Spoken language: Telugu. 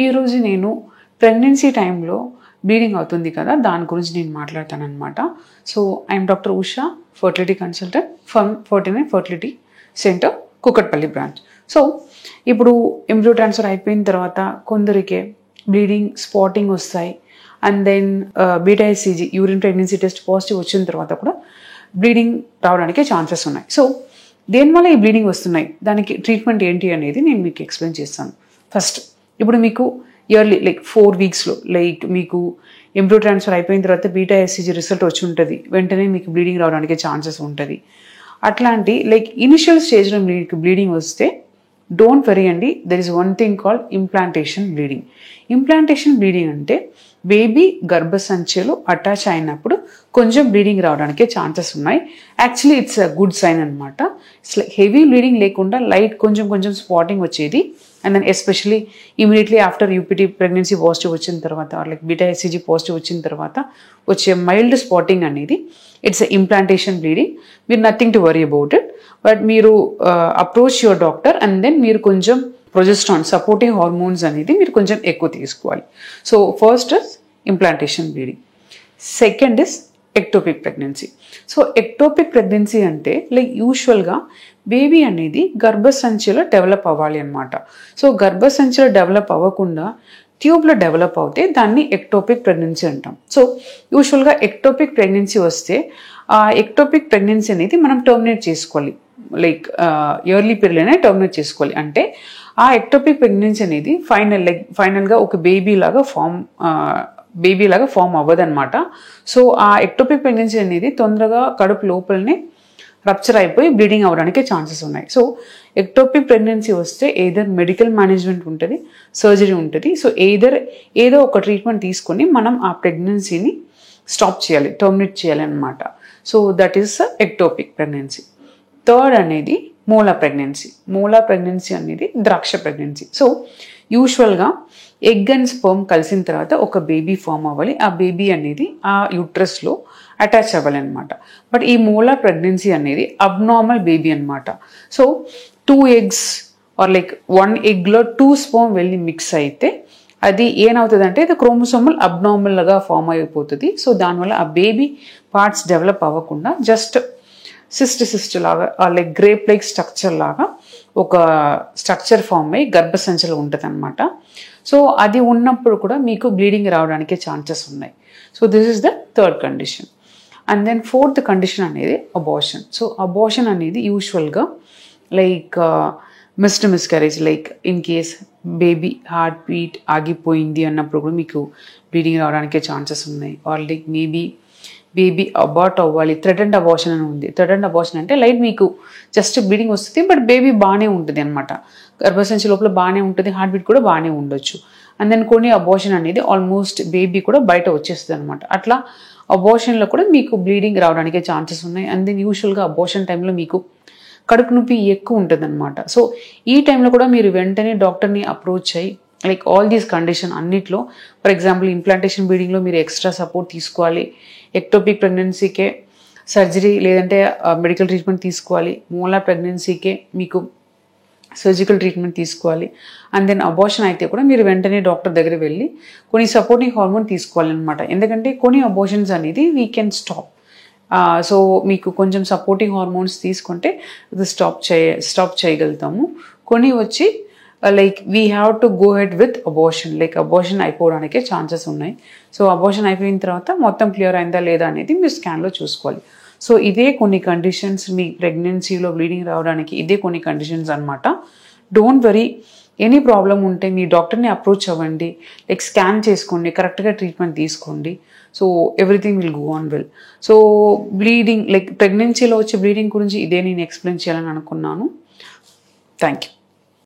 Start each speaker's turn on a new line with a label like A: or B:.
A: ఈరోజు నేను ప్రెగ్నెన్సీ టైంలో బ్లీడింగ్ అవుతుంది కదా, దాని గురించి నేను మాట్లాడతానన్నమాట. So I'm doctor Usha, fertility consultant from 49 fertility centre, Kukatpally branch. So ఇప్పుడు ఎంబ్రియో ట్రాన్స్ఫర్ అయిపోయిన తర్వాత కొందరికి బ్లీడింగ్ స్పాటింగ్ వస్తాయి. And then beta HCG urine pregnancy test positive వచ్చిన తర్వాత కూడా బ్లీడింగ్ రావడానికి ఛాన్సెస్ ఉన్నాయి. సో దేనివల్ల ఈ బ్లీడింగ్ వస్తున్నాయి, దానికి ట్రీట్మెంట్ ఏంటి అనేది నేను మీకు ఎక్స్ప్లెయిన్ చేస్తాను. ఫస్ట్, ఇప్పుడు మీకు ఇయర్లీ లైక్ 4 వీక్స్లో లైక్ మీకు ఎంబ్రియో ట్రాన్స్ఫర్ అయిపోయిన తర్వాత బీటా హెచ్సిజీ రిజల్ట్ వచ్చి ఉంటుంది, వెంటనే మీకు బ్లీడింగ్ రావడానికి ఛాన్సెస్ ఉంటుంది. అట్లాంటి లైక్ ఇనిషియల్ స్టేజ్లో మీకు బ్లీడింగ్ వస్తే డోంట్ వరీ అండి, there is one thing called implantation bleeding. Implantation bleeding అంటే బేబీ గర్భసంచిలో అటాచ్ అయినప్పుడు కొంచెం బ్లీడింగ్ రావడానికి ఛాన్సెస్ ఉన్నాయి. Actually it's a good sign అనమాట. ఇట్స్ లైక్ హెవీ బ్లీడింగ్ లేకుండా లైట్ కొంచెం స్పాటింగ్ వచ్చేది. And then especially immediately after UPT pregnancy positive వచ్చిన తర్వాత లైక్ బీటా హెచ్సిజీ పాజిటివ్ వచ్చిన తర్వాత వచ్చే మైల్డ్ స్పాటింగ్ అనేది ఇట్స్ ఎ ఇంప్లాంటేషన్ బ్లీడింగ్. మీరు nothing to worry about it. But మీరు approach your doctor and then మీరు కొంచెం ప్రొజెస్ట్రాన్ సపోర్టింగ్ హార్మోన్స్ అనేది మీరు కొంచెం ఎక్కువ తీసుకోవాలి. So first is implantation bleeding. Second is ectopic pregnancy. So ectopic pregnancy అంటే లైక్ యూజువల్గా బేబీ అనేది గర్భసంచిలో డెవలప్ అవ్వాలి అనమాట. సో గర్భసంచిలో డెవలప్ అవ్వకుండా ట్యూబ్లో డెవలప్ అవుతే దాన్ని ఎక్టోపిక్ ప్రెగ్నెన్సీ అంటాం. సో యూజువల్గా ఎక్టోపిక్ ప్రెగ్నెన్సీ వస్తే ఆ ఎక్టోపిక్ ప్రెగ్నెన్సీ అనేది మనం టర్మినేట్ చేసుకోవాలి. లైక్ ఇయర్లీ పీరియడ్లోనే టర్మినేట్ చేసుకోవాలి. అంటే ఆ ఎక్టోపిక్ ప్రెగ్నెన్సీ అనేది ఫైనల్గా ఒక బేబీ లాగా ఫామ్ అవ్వదన్నమాట. సో ఆ ఎక్టోపిక్ ప్రెగ్నెన్సీ అనేది తొందరగా కడుపు లోపలనే రప్చర్ అయిపోయి బ్లీడింగ్ అవ్వడానికి ఛాన్సెస్ ఉన్నాయి. సో ఎక్టోపిక్ ప్రెగ్నెన్సీ వస్తే ఎయిదర్ మెడికల్ మేనేజ్మెంట్ ఉంటుంది, సర్జరీ ఉంటుంది. సో ఏదో ఒక ట్రీట్మెంట్ తీసుకొని మనం ఆ ప్రెగ్నెన్సీని స్టాప్ చేయాలి, టర్మినేట్ చేయాలి అనమాట. So that is ectopic pregnancy. Third అనేది మూలా ప్రెగ్నెన్సీ. మూలా ప్రెగ్నెన్సీ అనేది ద్రాక్ష ప్రెగ్నెన్సీ. సో యూజువల్గా ఎగ్ అండ్ స్పర్మ్ కలిసిన తర్వాత ఒక బేబీ ఫామ్ అవ్వాలి. ఆ బేబీ అనేది ఆ యూట్రస్లో అటాచ్ అవ్వాలి అనమాట. బట్ ఈ మూలా ప్రెగ్నెన్సీ అనేది అబ్నార్మల్ బేబీ అనమాట. సో 2 eggs ఆర్ లైక్ 1 ఎగ్లో 2 sperm వెళ్ళి మిక్స్ అయితే అది ఏమవుతుంది అంటే ఇది క్రోమోసోమల్ అబ్నార్మల్గా ఫామ్ అయిపోతుంది. సో దానివల్ల ఆ బేబీ పార్ట్స్ డెవలప్ అవ్వకుండా జస్ట్ సిస్ట్ లాగా లైక్ గ్రేప్ లైక్ స్ట్రక్చర్ లాగా ఒక స్ట్రక్చర్ ఫామ్ అయ్యి గర్భసంచిలో ఉంటుంది అనమాట. సో అది ఉన్నప్పుడు కూడా మీకు బ్లీడింగ్ రావడానికి ఛాన్సెస్ ఉన్నాయి. So this is the third condition. And then fourth condition అనేది అబార్షన్. సో అబార్షన్ అనేది యూజువల్గా like miscarriage, like in case baby heart beat ఆగిపోయింది అన్నప్పుడు కూడా మీకు బ్లీడింగ్ రావడానికి ఛాన్సెస్ ఉన్నాయి. Or like maybe baby abort అవ్వాలి, థ్రెటెండ్ అబార్షన్ అని ఉంది. థ్రెటెండ్ అబార్షన్ అంటే లైక్ మీకు జస్ట్ బ్లీడింగ్ వస్తుంది బట్ బేబీ బాగానే ఉంటుంది అనమాట. గర్భసంచి లోపల బాగానే ఉంటుంది, హార్ట్ బీట్ కూడా బాగానే ఉండొచ్చు. అండ్ దెన్ కొన్ని అబార్షన్ అనేది ఆల్మోస్ట్ బేబీ కూడా బయట వచ్చేస్తుంది అనమాట. అట్లా అబార్షన్లో కూడా మీకు బ్లీడింగ్ రావడానికి ఛాన్సెస్ ఉన్నాయి. అండ్ దెన్ యూజువల్గా అబార్షన్ టైంలో మీకు కడుపు నొప్పి ఎక్కువ ఉంటుంది అనమాట. సో ఈ టైంలో కూడా మీరు వెంటనే డాక్టర్ని అప్రోచ్ అయ్యి లైక్ ఆల్ దీస్ కండిషన్ అన్నిట్లో, ఫర్ ఎగ్జాంపుల్ ఇంప్లాంటేషన్ బ్లీడింగ్లో మీరు ఎక్స్ట్రా సపోర్ట్ తీసుకోవాలి. ఎక్టోపిక్ ప్రెగ్నెన్సీకే సర్జరీ లేదంటే మెడికల్ ట్రీట్మెంట్ తీసుకోవాలి. మూలా ప్రెగ్నెన్సీకే మీకు సర్జికల్ ట్రీట్మెంట్ తీసుకోవాలి. అండ్ దెన్ అబార్షన్ అయితే కూడా మీరు వెంటనే డాక్టర్ దగ్గర వెళ్ళి కొన్ని సపోర్టింగ్ హార్మోన్ తీసుకోవాలన్నమాట. ఎందుకంటే కొన్ని అబార్షన్స్ అనేది వీ కెన్ స్టాప్. సో మీకు కొంచెం సపోర్టింగ్ హార్మోన్స్ తీసుకుంటే ఇది స్టాప్ చేయగలుగుతాము. కొన్ని వచ్చి like we have to go head with abortion, like abortion అయిపోవడానికే ఛాన్సెస్ ఉన్నాయి. సో అబార్షన్ అయిపోయిన తర్వాత మొత్తం క్లియర్ అయిందా లేదా అనేది మీరు స్కాన్లో చూసుకోవాలి. సో ఇదే కొన్ని కండిషన్స్, మీ ప్రెగ్నెన్సీలో బ్లీడింగ్ రావడానికి ఇదే కొన్ని కండిషన్స్ అనమాట. డోంట్ వరీ, ఎనీ ప్రాబ్లం ఉంటే మీ డాక్టర్ని అప్రోచ్ అవ్వండి, లైక్ స్కాన్ చేసుకోండి, కరెక్ట్గా ట్రీట్మెంట్ తీసుకోండి. So everything will go on well. So bleeding like ప్రెగ్నెన్సీలో వచ్చే బ్లీడింగ్ గురించి ఇదే నేను ఎక్స్ప్లెయిన్ చేయాలని అనుకున్నాను. Thank you.